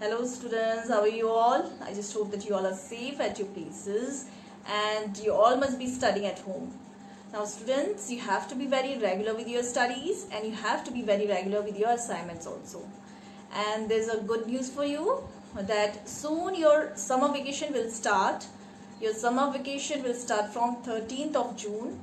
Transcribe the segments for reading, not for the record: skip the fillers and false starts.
Hello students, how are you all? I just hope that you all are safe at your places and you all must be studying at home. Now students, you have to be very regular with your studies and you have to be very regular with your assignments also. And there's a good news for you that soon your summer vacation will start. Your summer vacation will start from 13th of June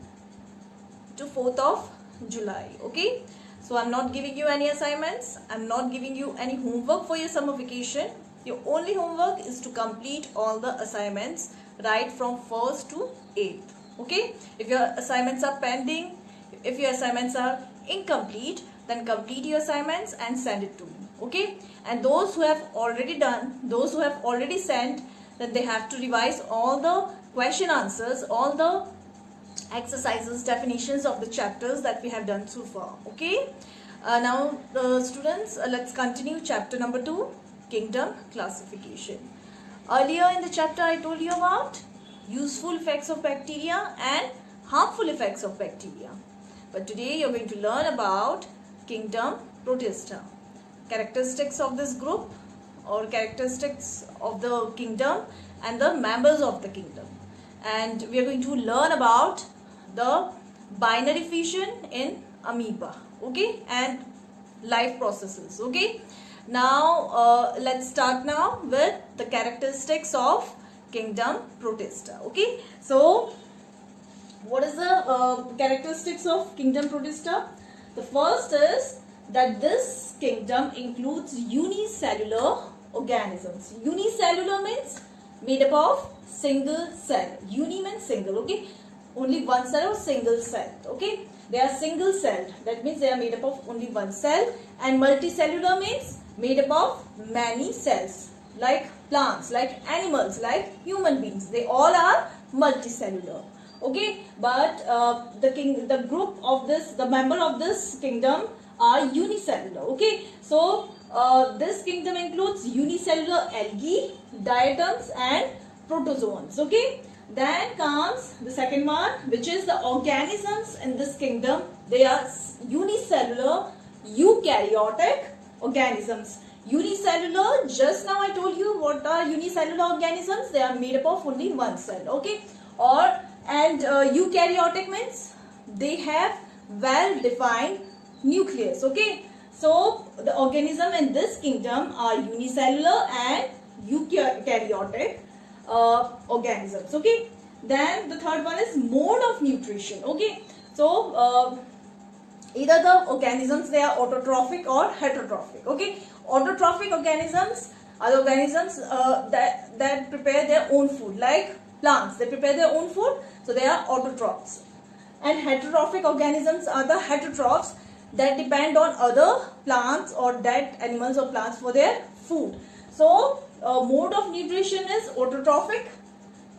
to 4th of July. Okay? So I'm not giving you any assignments. I'm not giving you any homework for your summer vacation. Your only homework is to complete all the assignments right from 1st to 8th. Okay? If your assignments are pending, if your assignments are incomplete, then complete your assignments and send it to me. Okay? And those who have already done, those who have already sent, then they have to revise all the question answers, all the exercises, definitions of the chapters that we have done so far. Okay, now students, let's continue chapter number 2, kingdom classification. Earlier in the chapter I told you about useful effects of bacteria and harmful effects of bacteria, but today you're going to learn about kingdom Protista, characteristics of this group or characteristics of the kingdom and the members of the kingdom. And we are going to learn about the binary fission in amoeba, okay, and life processes. Okay, now let's start now with the characteristics of kingdom Protista. Okay, so what is the characteristics of kingdom Protista? The first is that this kingdom includes unicellular organisms. Unicellular means made up of single cell. Uni means single, okay, only one cell or single cell. Okay, they are single celled, that means they are made up of only one cell. And multicellular means made up of many cells, like plants, like animals, like human beings. They all are multicellular. Okay, but the group of this, the member of this kingdom are unicellular. Okay, so this kingdom includes unicellular algae, diatoms and protozoans. Okay, then comes the second one, which is the organisms in this kingdom. They are unicellular eukaryotic organisms. Unicellular, just now I told you what are unicellular organisms. They are made up of only one cell. Okay, and eukaryotic means they have well defined nucleus. Okay, so the organism in this kingdom are unicellular and eukaryotic organisms. Okay, then the third one is mode of nutrition. Okay, so either the organisms, they are autotrophic or heterotrophic. Okay, autotrophic organisms are the organisms that prepare their own food, like plants. They prepare their own food, so they are autotrophs. And heterotrophic organisms are the heterotrophs that depend on other plants or dead animals or plants for their food. So mode of nutrition is autotrophic,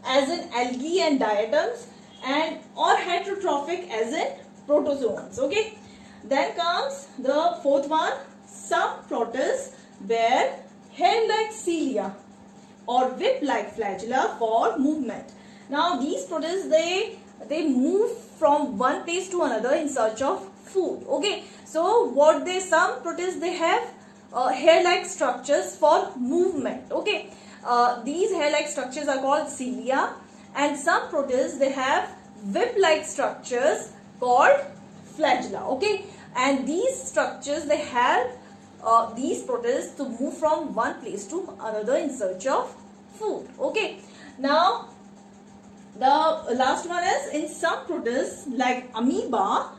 as in algae and diatoms, and or heterotrophic, as in protozoans. Okay, then comes the fourth one. Some protists bear hair-like cilia or whip-like flagella for movement. Now these protists, they move from one place to another in search of food. Okay, so some protists, they have hair-like structures for movement. Okay, these hair-like structures are called cilia, and some protists, they have whip-like structures called flagella. Okay, and these structures, they help these protists to move from one place to another in search of food. Okay, now the last one is, in some protists like amoeba,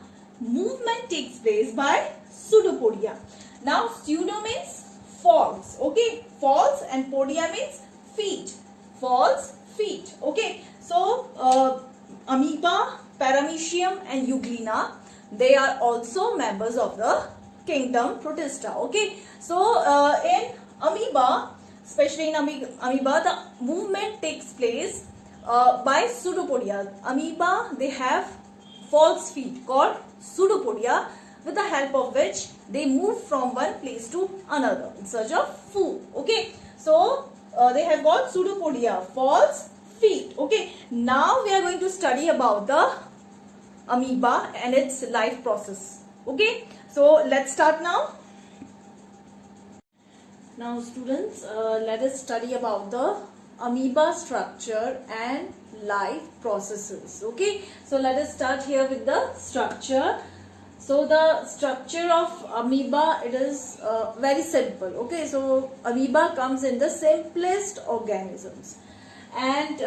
movement takes place by pseudopodia. Now pseudo means false. Okay, false, and podia means feet. False, feet. Okay, so amoeba, paramecium and euglena, they are also members of the kingdom Protista. Okay, so in amoeba, especially in amoeba, the movement takes place by pseudopodia. Amoeba, they have false feet called pseudopodia, with the help of which they move from one place to another in search of food. Okay, so they have got pseudopodia, false feet. Okay, now we are going to study about the amoeba and its life process. Okay, so let's start now. Now students, let us study about the amoeba structure and life processes. Okay, so let us start here with the structure. So the structure of amoeba, it is very simple. Okay, so amoeba comes in the simplest organisms, and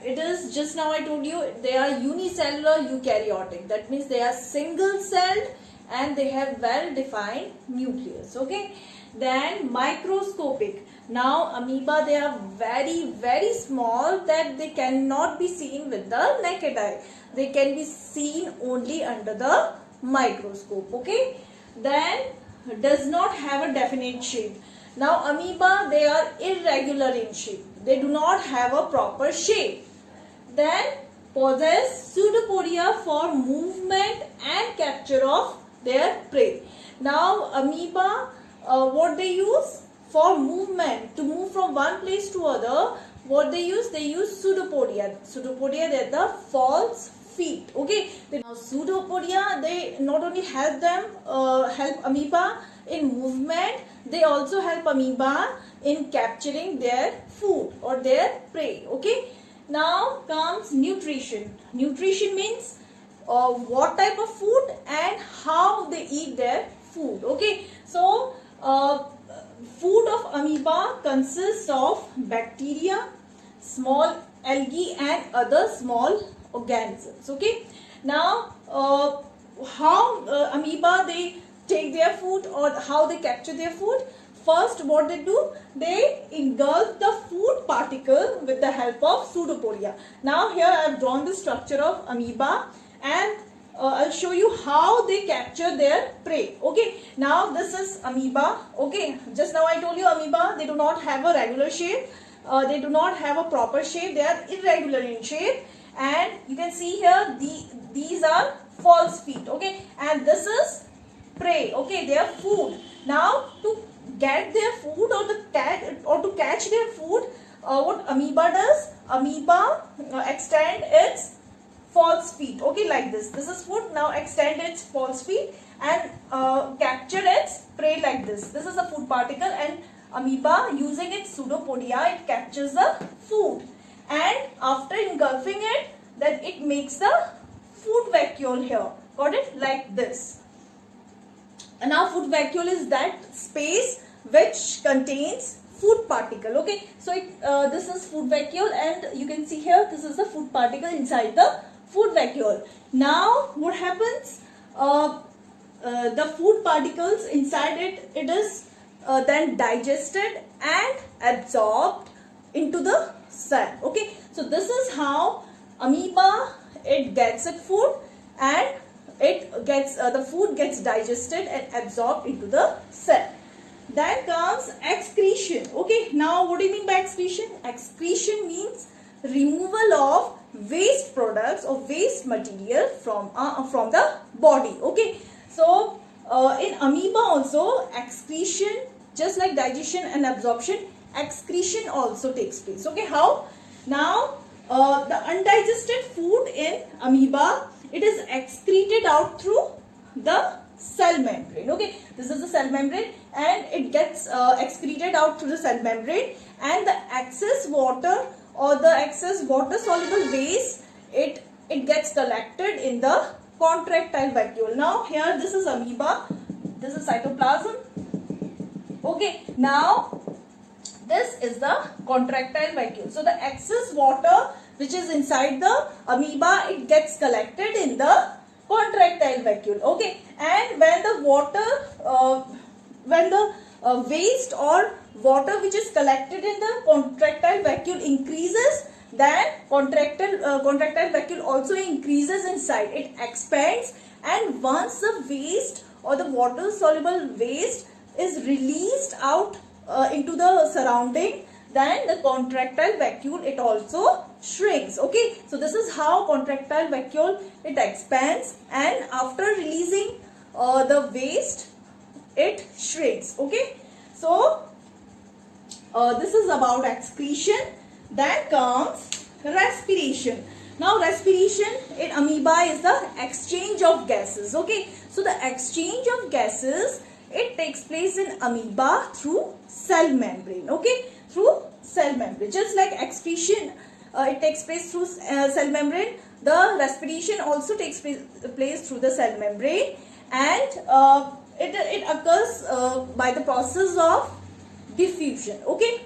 it is, just now I told you, they are unicellular eukaryotic. That means they are single celled and they have well defined nucleus. Okay, then microscopic. Now amoeba, they are very small, that they cannot be seen with the naked eye. They can be seen only under the microscope. Okay, then does not have a definite shape. Now amoeba, they are irregular in shape. They do not have a proper shape. Then possess pseudopodia for movement and capture of their prey. Now amoeba, what they use for movement, to move from one place to other, what they use pseudopodia. Pseudopodia, they are the false feet. Okay, now pseudopodia, they not only help amoeba in movement, they also help amoeba in capturing their food or their prey. Okay, now comes nutrition. Nutrition means what type of food and how they eat their food. Okay, so food of amoeba consists of bacteria, small algae and other small organisms. Okay, now how amoeba, they take their food or how they capture their food. First, what they do, they engulf the food particle with the help of pseudopodia. Now here I have drawn the structure of amoeba, and I'll show you how they capture their prey. Okay, now this is amoeba. Okay, just now I told you amoeba, they do not have a regular shape. They do not have a proper shape. They are irregular in shape, and you can see here these are false feet. Okay, and this is prey. Okay, they are food. Now to get their food or to catch their food, what amoeba does? Amoeba extend its false feet. Okay, like this. This is food. Now extend its false feet and capture its prey like this. This is a food particle, and amoeba, using its pseudopodia, it captures the food, and after engulfing it, then it makes the food vacuole here. Got it? Like this. And now food vacuole is that space which contains food particle. Okay, so this is food vacuole, and you can see here this is the food particle inside the food vacuole. Now what happens? The food particles inside it is then digested and absorbed into the cell. Okay, so this is how amoeba, it gets its food, and it gets the food gets digested and absorbed into the cell. Then comes excretion. Okay, now what do you mean by excretion? Excretion means removal of waste products or waste material from the body. Okay, so in amoeba also, excretion, just like digestion and absorption, excretion also takes place. Okay, how? Now the undigested food in amoeba, it is excreted out through the cell membrane. Okay, this is the cell membrane, and it gets excreted out through the cell membrane, and the excess water or the excess water soluble waste, it gets collected in the contractile vacuole. Now here this is amoeba, this is cytoplasm. Okay, now this is the contractile vacuole. So the excess water which is inside the amoeba, it gets collected in the contractile vacuole. Okay, and when the water, waste or water which is collected in the contractile vacuole increases, then contractile vacuole also increases inside. It expands, and once the waste or the water soluble waste is released out into the surrounding, then the contractile vacuole, it also shrinks. Okay, so this is how contractile vacuole, it expands, and after releasing the waste, it shrinks. Okay, so this is about excretion. Then comes respiration. Now respiration in amoeba is the exchange of gases. Okay, so the exchange of gases it takes place in amoeba through cell membrane. Okay, through cell membrane. Just like excretion, it takes place through cell membrane. The respiration also takes place through the cell membrane, and it occurs by the process of diffusion. Okay,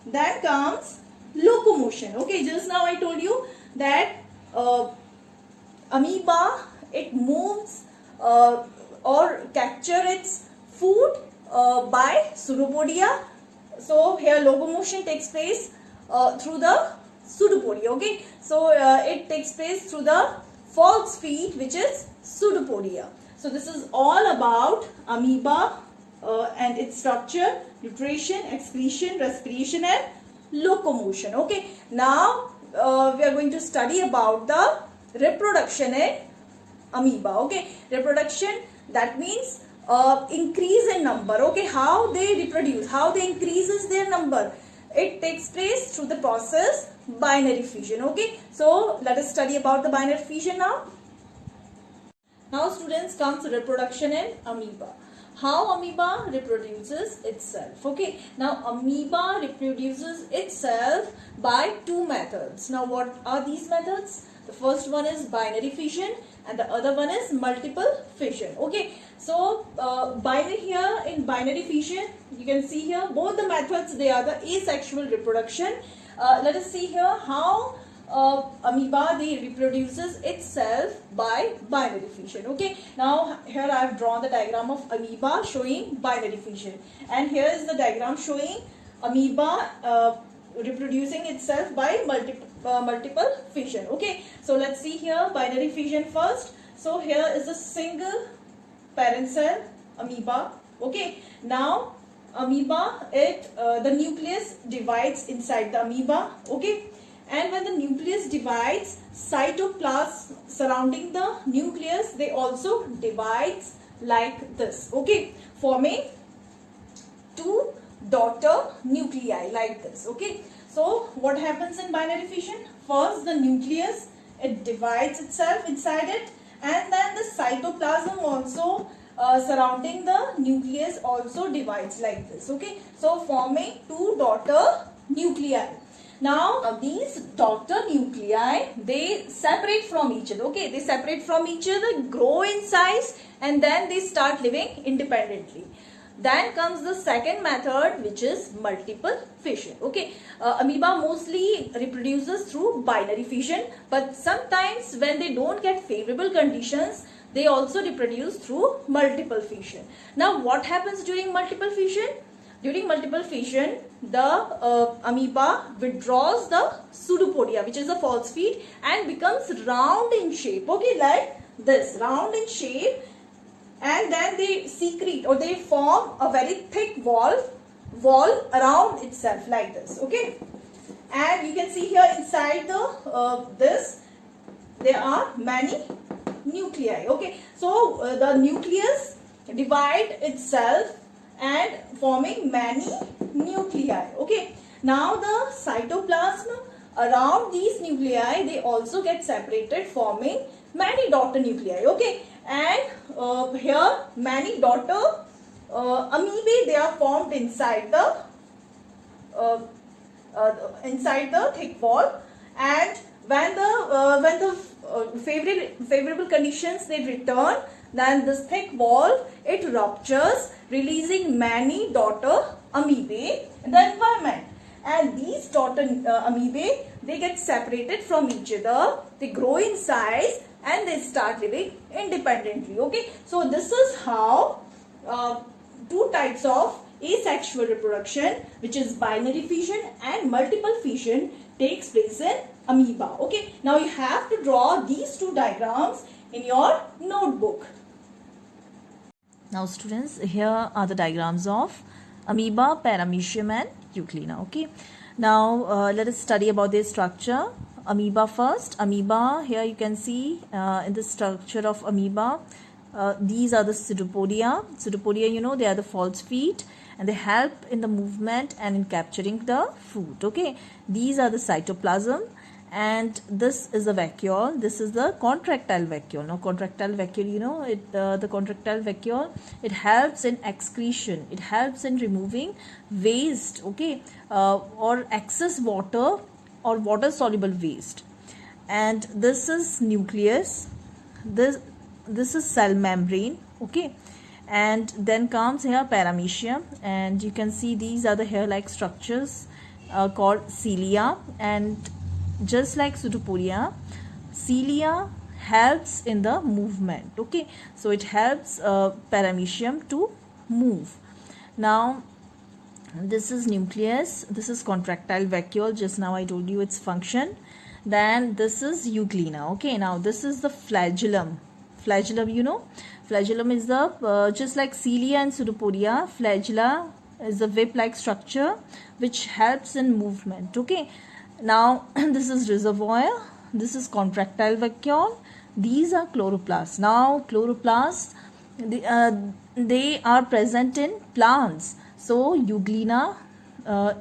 then comes locomotion. Okay, just now I told you that amoeba, it moves or capture its food by pseudopodia. So here locomotion takes place through the pseudopodia. Okay, so it takes place through the false feet, which is pseudopodia. So this is all about amoeba and its structure, nutrition, excretion, respiration and locomotion. Okay, now we are going to study about the reproduction in amoeba. Okay, reproduction, that means increase in number. Okay, how they reproduce, how they increases their number. It takes place through the process binary fission. Okay, so let us study about the binary fission now. Now students, comes reproduction in amoeba. How amoeba reproduces itself. Okay, now amoeba reproduces itself by two methods. Now what are these methods? The first one is binary fission and the other one is multiple fission. Okay, so binary, here in binary fission, you can see here both the methods, they are the asexual reproduction. Let us see here how amoeba, they reproduces itself by binary fission. Okay, now here I have drawn the diagram of amoeba showing binary fission, and here is the diagram showing amoeba reproducing itself by multiple fission. Okay, so let's see here binary fission first. So here is a single parent cell amoeba. Okay, now amoeba, the nucleus divides inside the amoeba. Okay, and when the nucleus divides, cytoplasm surrounding the nucleus, they also divides like this. Okay, forming two daughter nuclei like this. Okay, so what happens in binary fission? First, the nucleus, it divides itself inside it, and then the cytoplasm also surrounding the nucleus also divides like this. Okay, so forming two daughter nuclei. Now these daughter nuclei, they separate from each other. Okay, they separate from each other, grow in size, and then they start living independently. Then comes the second method, which is multiple fission. Okay, amoeba mostly reproduces through binary fission, but sometimes when they don't get favorable conditions, they also reproduce through multiple fission. Now what happens during multiple fission? During multiple fission, the amoeba withdraws the pseudopodia, which is a false feet, and becomes round in shape. Okay, like this, round in shape, and then they secrete or they form a very thick wall around itself like this. Okay, and you can see here inside the this there are many nuclei. Okay, so the nucleus divide itself and forming many nuclei. Okay, now the cytoplasm around these nuclei, they also get separated, forming many daughter nuclei. Okay, and here many daughter amoebae, they are formed inside the thick wall, and when the favorable conditions they return, then this thick wall, it ruptures, releasing many daughter amoebae in the environment, and these daughter amoebae, they get separated from each other, they grow in size, and they start living independently. Okay, so this is how two types of asexual reproduction, which is binary fission and multiple fission, takes place in amoeba. Okay, now you have to draw these two diagrams in your notebook. Now students, here are the diagrams of amoeba, paramecium and euglena. Okay, now let us study about their structure. Amoeba first. Amoeba, here you can see in the structure of amoeba, these are the pseudopodia. Pseudopodia, you know, they are the false feet, and they help in the movement and in capturing the food. Okay, these are the cytoplasm, and this is a vacuole. This is the contractile vacuole. Now contractile vacuole, you know, the contractile vacuole, it helps in excretion, it helps in removing waste, okay, or excess water or water soluble waste. And this is nucleus, this is cell membrane, okay. And then comes here paramecium, and you can see these are the hair like structures called cilia. And just like pseudopodia, cilia helps in the movement, okay. So it helps paramecium to move. Now this is nucleus, this is contractile vacuole, just now I told you its function. Then this is euglena, okay. Now this is the flagellum. Flagellum, you know, flagellum is the just like cilia and pseudopodia, flagella is a whip like structure which helps in movement, okay. Now this is reservoir, this is contractile vacuole, these are chloroplasts. Now chloroplasts, they are present in plants. So euglena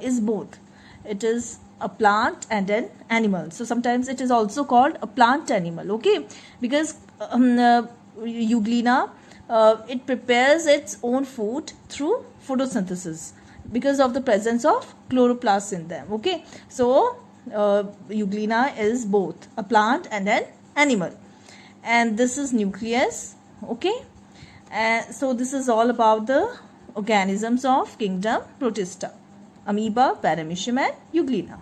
is both, it is a plant and an animal. So sometimes it is also called a plant animal, okay, because euglena it prepares its own food through photosynthesis because of the presence of chloroplasts in them, okay. So euglena is both a plant and an animal. And this is nucleus, okay. And so this is all about the organisms of kingdom Protista: amoeba, paramecium and euglena.